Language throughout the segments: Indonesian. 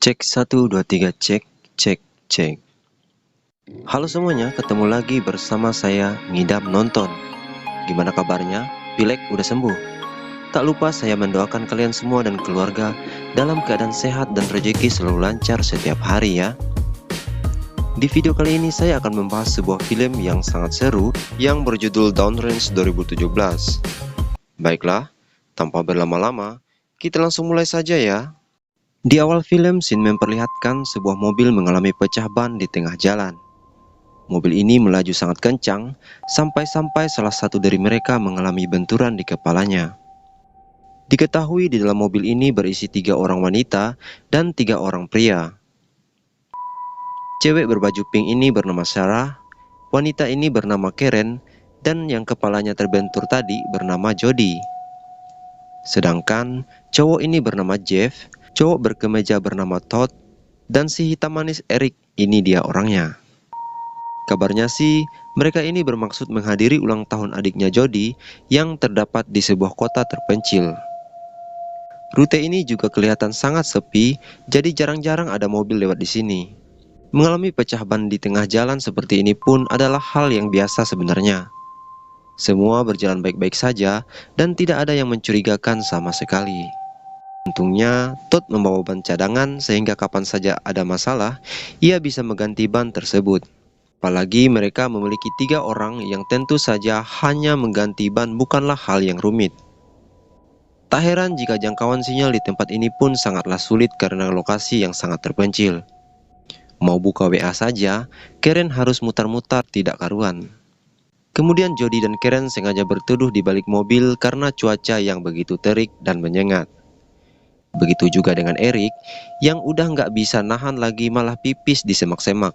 Cek 1, 2, 3, cek, cek, cek. Halo semuanya, ketemu lagi bersama saya Ngidam Nonton. Gimana kabarnya? Pilek udah sembuh? Tak lupa saya mendoakan kalian semua dan keluarga dalam keadaan sehat dan rezeki selalu lancar setiap hari ya. Di video kali ini saya akan membahas sebuah film yang sangat seru yang berjudul Downrange 2017. Baiklah, tanpa berlama-lama, kita langsung mulai saja ya. Di awal film, scene memperlihatkan sebuah mobil mengalami pecah ban di tengah jalan. Mobil ini melaju sangat kencang, sampai-sampai salah satu dari mereka mengalami benturan di kepalanya. Diketahui di dalam mobil ini berisi 3 orang wanita dan 3 orang pria. Cewek berbaju pink ini bernama Sarah, wanita ini bernama Karen, dan yang kepalanya terbentur tadi bernama Jody. Sedangkan cowok ini bernama Jeff, cowok berkemeja bernama Todd, dan si hitam manis Eric ini dia orangnya. Kabarnya sih, mereka ini bermaksud menghadiri ulang tahun adiknya Jody yang terdapat di sebuah kota terpencil. Rute ini juga kelihatan sangat sepi, jadi jarang-jarang ada mobil lewat di sini. Mengalami pecah ban di tengah jalan seperti ini pun adalah hal yang biasa sebenarnya. Semua berjalan baik-baik saja dan tidak ada yang mencurigakan sama sekali. Untungnya, Todd membawa ban cadangan sehingga kapan saja ada masalah, ia bisa mengganti ban tersebut. Apalagi mereka memiliki 3 orang yang tentu saja hanya mengganti ban bukanlah hal yang rumit. Tak heran jika jangkauan sinyal di tempat ini pun sangatlah sulit karena lokasi yang sangat terpencil. Mau buka WA saja, Karen harus mutar-mutar tidak karuan. Kemudian Jody dan Karen sengaja berteduh di balik mobil karena cuaca yang begitu terik dan menyengat. Begitu juga dengan Eric yang udah nggak bisa nahan lagi malah pipis di semak-semak.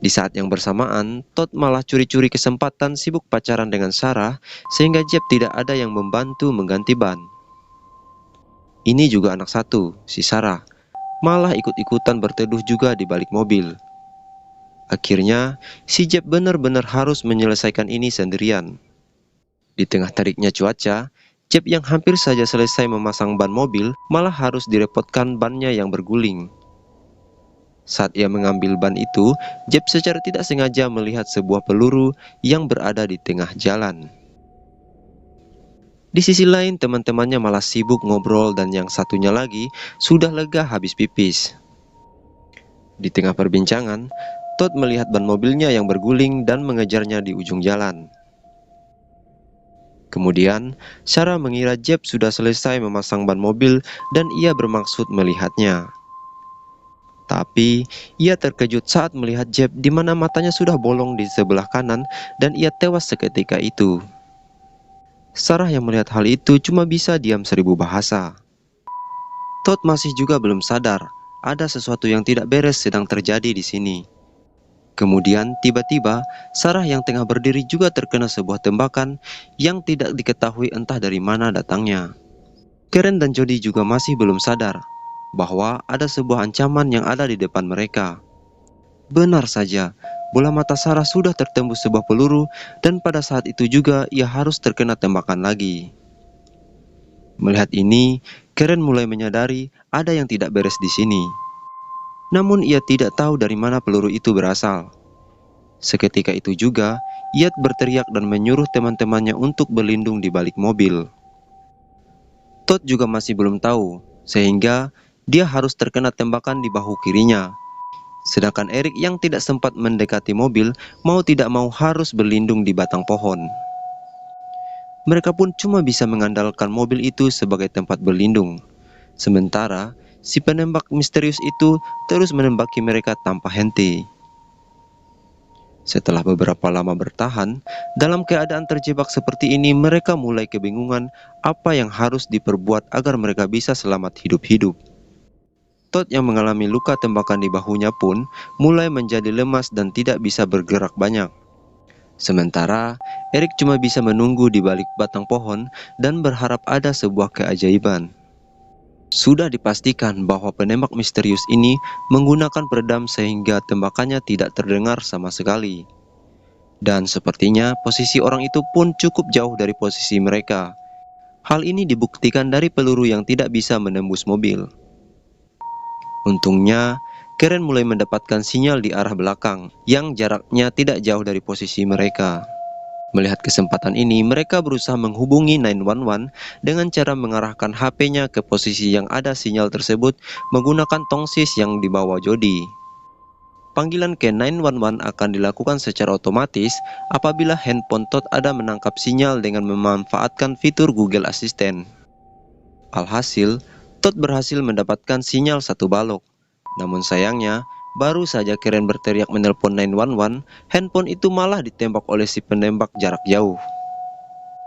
Di saat yang bersamaan, Todd malah curi-curi kesempatan sibuk pacaran dengan Sarah sehingga Jeff tidak ada yang membantu mengganti ban. Ini juga anak satu, si Sarah, malah ikut-ikutan berteduh juga di balik mobil. Akhirnya, si Jeff benar-benar harus menyelesaikan ini sendirian. Di tengah teriknya cuaca, Jeff yang hampir saja selesai memasang ban mobil malah harus direpotkan bannya yang berguling. Saat ia mengambil ban itu, Jeff secara tidak sengaja melihat sebuah peluru yang berada di tengah jalan. Di sisi lain, teman-temannya malah sibuk ngobrol dan yang satunya lagi sudah lega habis pipis. Di tengah perbincangan, Todd melihat ban mobilnya yang berguling dan mengejarnya di ujung jalan. Kemudian, Sarah mengira Jeff sudah selesai memasang ban mobil dan ia bermaksud melihatnya. Tapi, ia terkejut saat melihat Jeff di mana matanya sudah bolong di sebelah kanan dan ia tewas seketika itu. Sarah yang melihat hal itu cuma bisa diam 1000 bahasa. Todd masih juga belum sadar ada sesuatu yang tidak beres sedang terjadi di sini. Kemudian tiba-tiba Sarah yang tengah berdiri juga terkena sebuah tembakan yang tidak diketahui entah dari mana datangnya. Karen dan Jody juga masih belum sadar bahwa ada sebuah ancaman yang ada di depan mereka. Benar saja, bola mata Sarah sudah tertembus sebuah peluru dan pada saat itu juga ia harus terkena tembakan lagi. Melihat ini, Karen mulai menyadari ada yang tidak beres di sini. Namun ia tidak tahu dari mana peluru itu berasal. Seketika itu juga, ia berteriak dan menyuruh teman-temannya untuk berlindung di balik mobil. Todd juga masih belum tahu, sehingga dia harus terkena tembakan di bahu kirinya. Sedangkan Eric yang tidak sempat mendekati mobil, mau tidak mau harus berlindung di batang pohon. Mereka pun cuma bisa mengandalkan mobil itu sebagai tempat berlindung. Sementara, si penembak misterius itu terus menembaki mereka tanpa henti. Setelah beberapa lama bertahan, dalam keadaan terjebak seperti ini mereka mulai kebingungan apa yang harus diperbuat agar mereka bisa selamat hidup-hidup. Todd yang mengalami luka tembakan di bahunya pun mulai menjadi lemas dan tidak bisa bergerak banyak. Sementara, Eric cuma bisa menunggu di balik batang pohon dan berharap ada sebuah keajaiban. Sudah dipastikan bahwa penembak misterius ini menggunakan peredam sehingga tembakannya tidak terdengar sama sekali. Dan sepertinya posisi orang itu pun cukup jauh dari posisi mereka. Hal ini dibuktikan dari peluru yang tidak bisa menembus mobil. Untungnya, Karen mulai mendapatkan sinyal di arah belakang yang jaraknya tidak jauh dari posisi mereka. Melihat kesempatan ini, mereka berusaha menghubungi 911 dengan cara mengarahkan HP-nya ke posisi yang ada sinyal tersebut menggunakan tongsis yang dibawa Jody. Panggilan ke 911 akan dilakukan secara otomatis apabila handphone Todd ada menangkap sinyal dengan memanfaatkan fitur Google Assistant. Alhasil, Todd berhasil mendapatkan sinyal satu balok. Namun sayangnya, baru saja Karen berteriak menelpon 911, handphone itu malah ditembak oleh si penembak jarak jauh.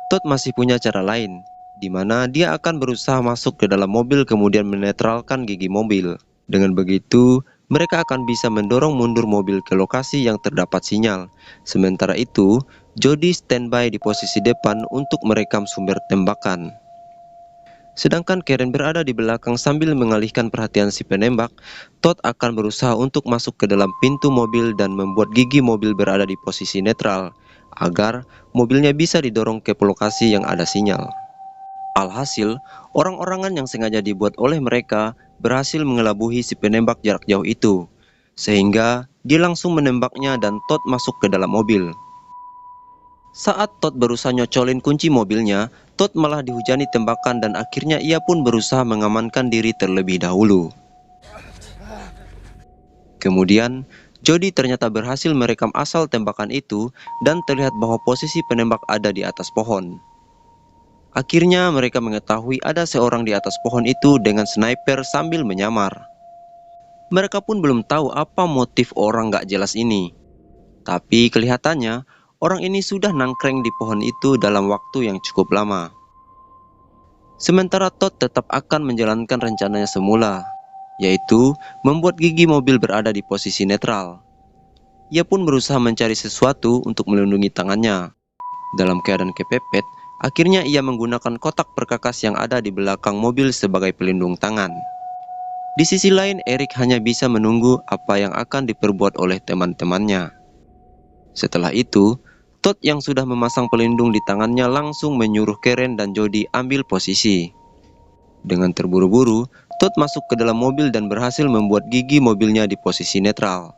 Todd masih punya cara lain, di mana dia akan berusaha masuk ke dalam mobil kemudian menetralkan gigi mobil. Dengan begitu, mereka akan bisa mendorong mundur mobil ke lokasi yang terdapat sinyal. Sementara itu, Jody standby di posisi depan untuk merekam sumber tembakan. Sedangkan Karen berada di belakang sambil mengalihkan perhatian si penembak. Todd akan berusaha untuk masuk ke dalam pintu mobil dan membuat gigi mobil berada di posisi netral, agar mobilnya bisa didorong ke lokasi yang ada sinyal. Alhasil, orang-orangan yang sengaja dibuat oleh mereka berhasil mengelabuhi si penembak jarak jauh itu, sehingga dia langsung menembaknya dan Todd masuk ke dalam mobil. Saat Todd berusaha nyocolin kunci mobilnya, Todd malah dihujani tembakan dan akhirnya ia pun berusaha mengamankan diri terlebih dahulu. Kemudian, Jody ternyata berhasil merekam asal tembakan itu dan terlihat bahwa posisi penembak ada di atas pohon. Akhirnya mereka mengetahui ada seorang di atas pohon itu dengan sniper sambil menyamar. Mereka pun belum tahu apa motif orang gak jelas ini. Tapi kelihatannya, orang ini sudah nangkreng di pohon itu dalam waktu yang cukup lama. Sementara Todd tetap akan menjalankan rencananya semula, yaitu membuat gigi mobil berada di posisi netral. Ia pun berusaha mencari sesuatu untuk melindungi tangannya. Dalam keadaan kepepet, akhirnya ia menggunakan kotak perkakas yang ada di belakang mobil sebagai pelindung tangan. Di sisi lain, Eric hanya bisa menunggu apa yang akan diperbuat oleh teman-temannya. Setelah itu, Todd yang sudah memasang pelindung di tangannya langsung menyuruh Karen dan Jody ambil posisi. Dengan terburu-buru, Todd masuk ke dalam mobil dan berhasil membuat gigi mobilnya di posisi netral.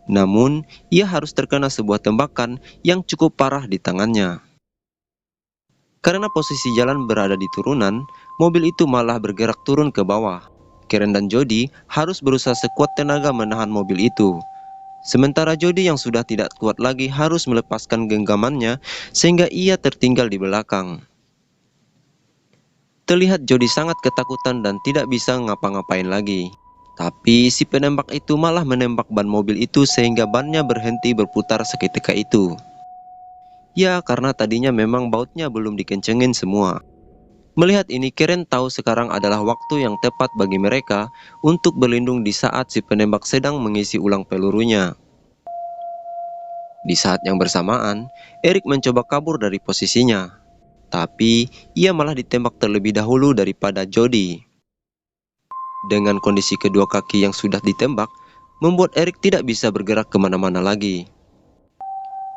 Namun, ia harus terkena sebuah tembakan yang cukup parah di tangannya. Karena posisi jalan berada di turunan, mobil itu malah bergerak turun ke bawah. Karen dan Jody harus berusaha sekuat tenaga menahan mobil itu. Sementara Jody yang sudah tidak kuat lagi harus melepaskan genggamannya sehingga ia tertinggal di belakang. Terlihat Jody sangat ketakutan dan tidak bisa ngapa-ngapain lagi. Tapi si penembak itu malah menembak ban mobil itu sehingga bannya berhenti berputar seketika itu. Ya, karena tadinya memang bautnya belum dikencengin semua. Melihat ini, Karen tahu sekarang adalah waktu yang tepat bagi mereka untuk berlindung di saat si penembak sedang mengisi ulang pelurunya. Di saat yang bersamaan, Eric mencoba kabur dari posisinya, tapi ia malah ditembak terlebih dahulu daripada Jody. Dengan kondisi kedua kaki yang sudah ditembak, membuat Eric tidak bisa bergerak kemana-mana lagi.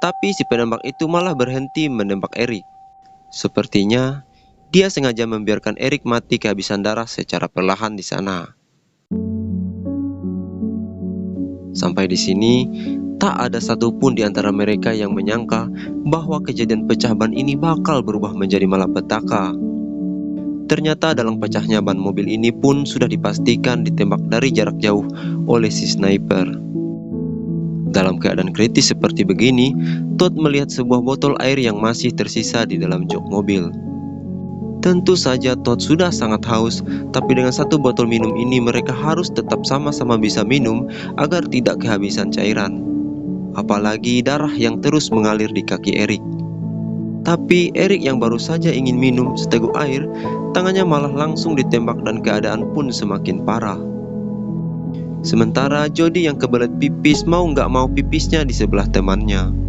Tapi si penembak itu malah berhenti menembak Eric. Sepertinya dia sengaja membiarkan Eric mati kehabisan darah secara perlahan di sana. Sampai di sini, tak ada satupun di antara mereka yang menyangka bahwa kejadian pecah ban ini bakal berubah menjadi malapetaka. Ternyata dalam pecahnya ban mobil ini pun sudah dipastikan ditembak dari jarak jauh oleh si sniper. Dalam keadaan kritis seperti begini, Todd melihat sebuah botol air yang masih tersisa di dalam jok mobil. Tentu saja Todd sudah sangat haus, tapi dengan satu botol minum ini mereka harus tetap sama-sama bisa minum agar tidak kehabisan cairan. Apalagi darah yang terus mengalir di kaki Eric. Tapi Eric yang baru saja ingin minum seteguk air, tangannya malah langsung ditembak dan keadaan pun semakin parah. Sementara Jody yang kebelet pipis mau nggak mau pipisnya di sebelah temannya.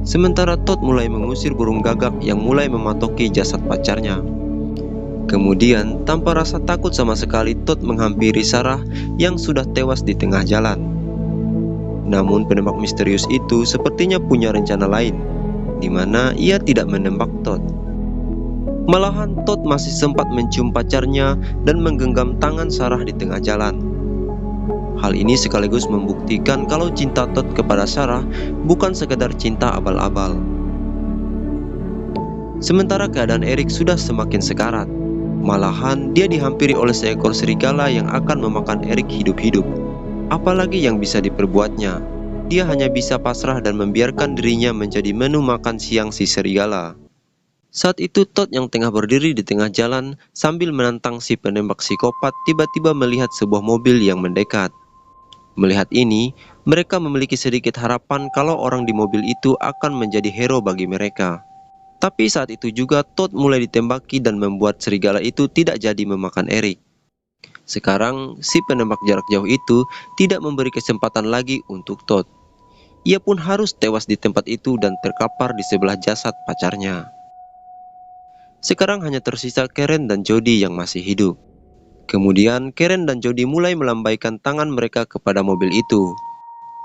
Sementara Todd mulai mengusir burung gagak yang mulai mematoki jasad pacarnya. Kemudian, tanpa rasa takut sama sekali, Todd menghampiri Sarah yang sudah tewas di tengah jalan. Namun penembak misterius itu sepertinya punya rencana lain, di mana ia tidak menembak Todd. Malahan Todd masih sempat mencium pacarnya dan menggenggam tangan Sarah di tengah jalan. Hal ini sekaligus membuktikan kalau cinta Todd kepada Sarah bukan sekedar cinta abal-abal. Sementara keadaan Eric sudah semakin sekarat. Malahan dia dihampiri oleh seekor serigala yang akan memakan Eric hidup-hidup. Apalagi yang bisa diperbuatnya? Dia hanya bisa pasrah dan membiarkan dirinya menjadi menu makan siang si serigala. Saat itu Todd yang tengah berdiri di tengah jalan sambil menantang si penembak psikopat tiba-tiba melihat sebuah mobil yang mendekat. Melihat ini, mereka memiliki sedikit harapan kalau orang di mobil itu akan menjadi hero bagi mereka. Tapi saat itu juga Todd mulai ditembaki dan membuat serigala itu tidak jadi memakan Eric. Sekarang, si penembak jarak jauh itu tidak memberi kesempatan lagi untuk Todd. Ia pun harus tewas di tempat itu dan terkapar di sebelah jasad pacarnya. Sekarang hanya tersisa Karen dan Jody yang masih hidup. Kemudian Karen dan Jody mulai melambaikan tangan mereka kepada mobil itu.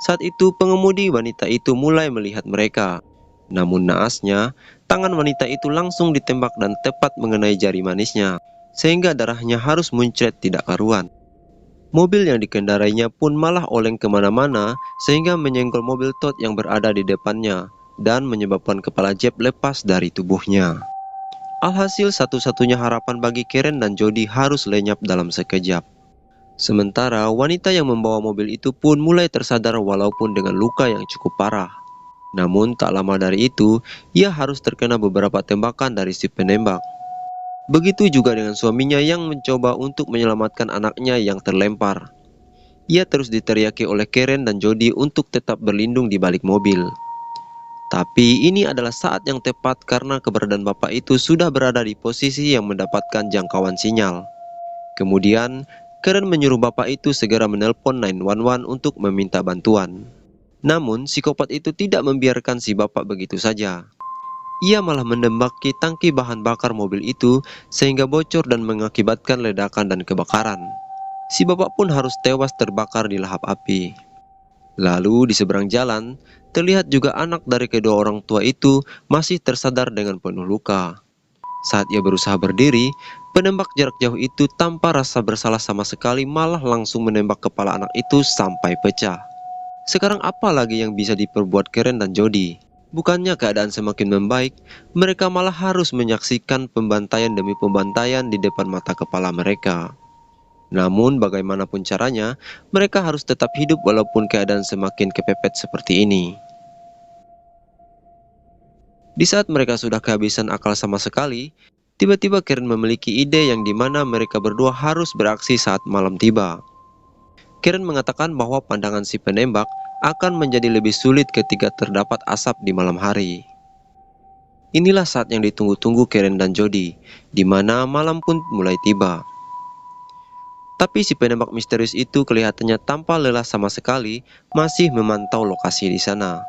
Saat itu pengemudi wanita itu mulai melihat mereka. Namun naasnya, tangan wanita itu langsung ditembak dan tepat mengenai jari manisnya, sehingga darahnya harus muncrat tidak karuan. Mobil yang dikendarainya pun malah oleng kemana-mana, sehingga menyenggol mobil Todd yang berada di depannya, dan menyebabkan kepala Jeb lepas dari tubuhnya. Alhasil satu-satunya harapan bagi Karen dan Jody harus lenyap dalam sekejap. Sementara wanita yang membawa mobil itu pun mulai tersadar walaupun dengan luka yang cukup parah. Namun tak lama dari itu, ia harus terkena beberapa tembakan dari si penembak. Begitu juga dengan suaminya yang mencoba untuk menyelamatkan anaknya yang terlempar. Ia terus diteriaki oleh Karen dan Jody untuk tetap berlindung di balik mobil. Tapi ini adalah saat yang tepat karena keberadaan bapak itu sudah berada di posisi yang mendapatkan jangkauan sinyal. Kemudian, Karen menyuruh bapak itu segera menelpon 911 untuk meminta bantuan. Namun, psikopat itu tidak membiarkan si bapak begitu saja. Ia malah menembaki tangki bahan bakar mobil itu sehingga bocor dan mengakibatkan ledakan dan kebakaran. Si bapak pun harus tewas terbakar di lahap api. Lalu di seberang jalan, terlihat juga anak dari kedua orang tua itu masih tersadar dengan penuh luka. Saat ia berusaha berdiri, penembak jarak jauh itu tanpa rasa bersalah sama sekali malah langsung menembak kepala anak itu sampai pecah. Sekarang apa lagi yang bisa diperbuat Karen dan Jody? Bukannya keadaan semakin membaik, mereka malah harus menyaksikan pembantaian demi pembantaian di depan mata kepala mereka. Namun bagaimanapun caranya, mereka harus tetap hidup walaupun keadaan semakin kepepet seperti ini. Di saat mereka sudah kehabisan akal sama sekali, tiba-tiba Karen memiliki ide yang dimana mereka berdua harus beraksi saat malam tiba. Karen mengatakan bahwa pandangan si penembak akan menjadi lebih sulit ketika terdapat asap di malam hari. Inilah saat yang ditunggu-tunggu Karen dan Jody, di mana malam pun mulai tiba. Tapi si penembak misterius itu kelihatannya tanpa lelah sama sekali masih memantau lokasi di sana.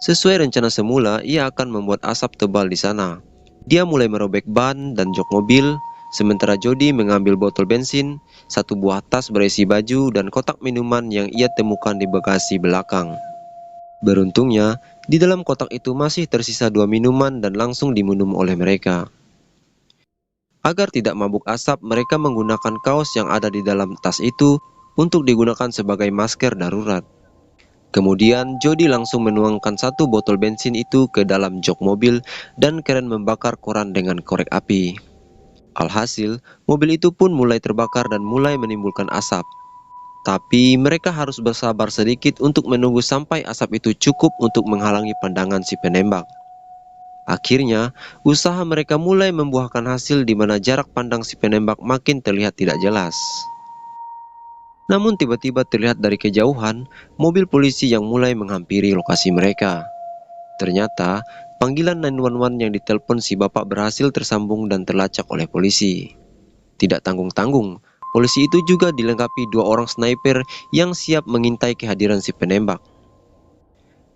Sesuai rencana semula, ia akan membuat asap tebal di sana. Dia mulai merobek ban dan jok mobil, sementara Jody mengambil botol bensin, satu buah tas berisi baju, dan kotak minuman yang ia temukan di bagasi belakang. Beruntungnya, di dalam kotak itu masih tersisa 2 minuman dan langsung diminum oleh mereka. Agar tidak mabuk asap, mereka menggunakan kaos yang ada di dalam tas itu untuk digunakan sebagai masker darurat. Kemudian Jody langsung menuangkan satu botol bensin itu ke dalam jok mobil dan Karen membakar koran dengan korek api. Alhasil, mobil itu pun mulai terbakar dan mulai menimbulkan asap. Tapi mereka harus bersabar sedikit untuk menunggu sampai asap itu cukup untuk menghalangi pandangan si penembak. Akhirnya, usaha mereka mulai membuahkan hasil di mana jarak pandang si penembak makin terlihat tidak jelas. Namun tiba-tiba terlihat dari kejauhan, mobil polisi yang mulai menghampiri lokasi mereka. Ternyata, panggilan 911 yang ditelepon si bapak berhasil tersambung dan terlacak oleh polisi. Tidak tanggung-tanggung, polisi itu juga dilengkapi 2 orang sniper yang siap mengintai kehadiran si penembak.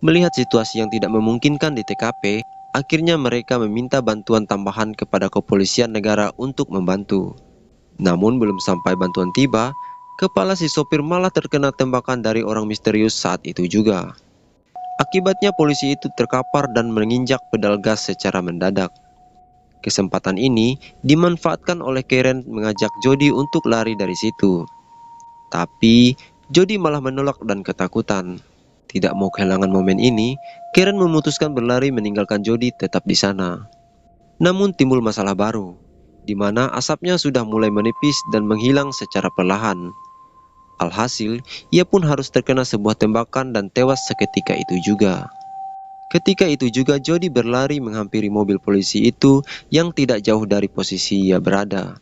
Melihat situasi yang tidak memungkinkan di TKP, akhirnya mereka meminta bantuan tambahan kepada kepolisian negara untuk membantu. Namun belum sampai bantuan tiba, kepala si sopir malah terkena tembakan dari orang misterius saat itu juga. Akibatnya polisi itu terkapar dan menginjak pedal gas secara mendadak. Kesempatan ini dimanfaatkan oleh Karen mengajak Jody untuk lari dari situ. Tapi Jody malah menolak dan ketakutan. Tidak mau kehilangan momen ini, Karen memutuskan berlari meninggalkan Jody tetap di sana. Namun timbul masalah baru, di mana asapnya sudah mulai menipis dan menghilang secara perlahan. Alhasil, ia pun harus terkena sebuah tembakan dan tewas seketika itu juga. Ketika itu juga Jody berlari menghampiri mobil polisi itu yang tidak jauh dari posisi ia berada.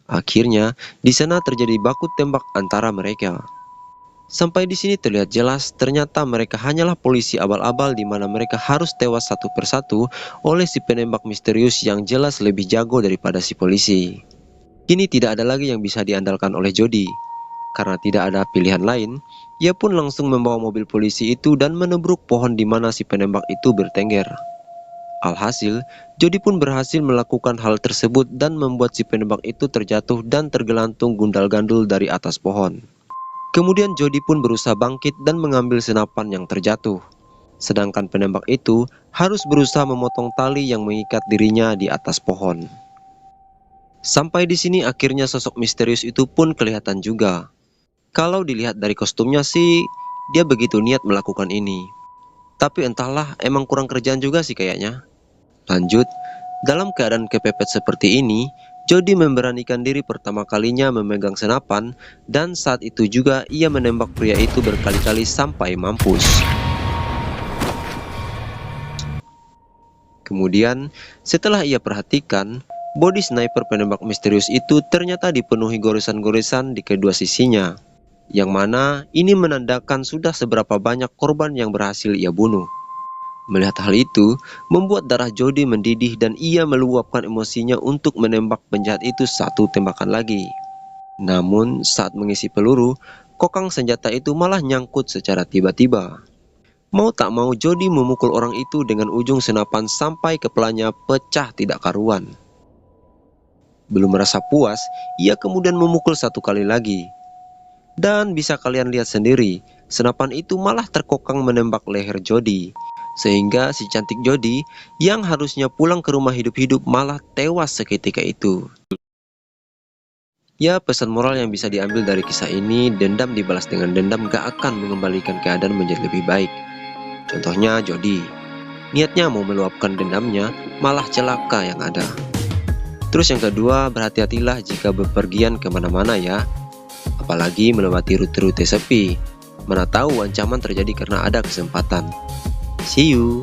Akhirnya, di sana terjadi baku tembak antara mereka. Sampai di sini terlihat jelas ternyata mereka hanyalah polisi abal-abal di mana mereka harus tewas satu persatu oleh si penembak misterius yang jelas lebih jago daripada si polisi. Kini tidak ada lagi yang bisa diandalkan oleh Jody. Karena tidak ada pilihan lain, ia pun langsung membawa mobil polisi itu dan menebruk pohon di mana si penembak itu bertengger. Alhasil, Jody pun berhasil melakukan hal tersebut dan membuat si penembak itu terjatuh dan tergelantung gundal-gandul dari atas pohon. Kemudian Jody pun berusaha bangkit dan mengambil senapan yang terjatuh. Sedangkan penembak itu harus berusaha memotong tali yang mengikat dirinya di atas pohon. Sampai di sini akhirnya sosok misterius itu pun kelihatan juga. Kalau dilihat dari kostumnya sih, dia begitu niat melakukan ini. Tapi entahlah, emang kurang kerjaan juga sih kayaknya. Lanjut, dalam keadaan kepepet seperti ini, Jody memberanikan diri pertama kalinya memegang senapan, dan saat itu juga ia menembak pria itu berkali-kali sampai mampus. Kemudian, setelah ia perhatikan, bodi sniper penembak misterius itu ternyata dipenuhi goresan-goresan di kedua sisinya, yang mana ini menandakan sudah seberapa banyak korban yang berhasil ia bunuh. Melihat hal itu, membuat darah Jody mendidih dan ia meluapkan emosinya untuk menembak penjahat itu satu tembakan lagi. Namun, saat mengisi peluru, kokang senjata itu malah nyangkut secara tiba-tiba. Mau tak mau Jody memukul orang itu dengan ujung senapan sampai kepalanya pecah tidak karuan. Belum merasa puas, ia kemudian memukul satu kali lagi. Dan bisa kalian lihat sendiri, senapan itu malah terkokang menembak leher Jody, sehingga si cantik Jody yang harusnya pulang ke rumah hidup-hidup malah tewas seketika itu. Ya, pesan moral yang bisa diambil dari kisah ini, dendam dibalas dengan dendam gak akan mengembalikan keadaan menjadi lebih baik. Contohnya Jody, niatnya mau meluapkan dendamnya, malah celaka yang ada. Terus yang kedua, berhati-hatilah jika bepergian kemana-mana ya. Apalagi melewati rute-rute sepi. Mana tahu ancaman terjadi karena ada kesempatan. See you.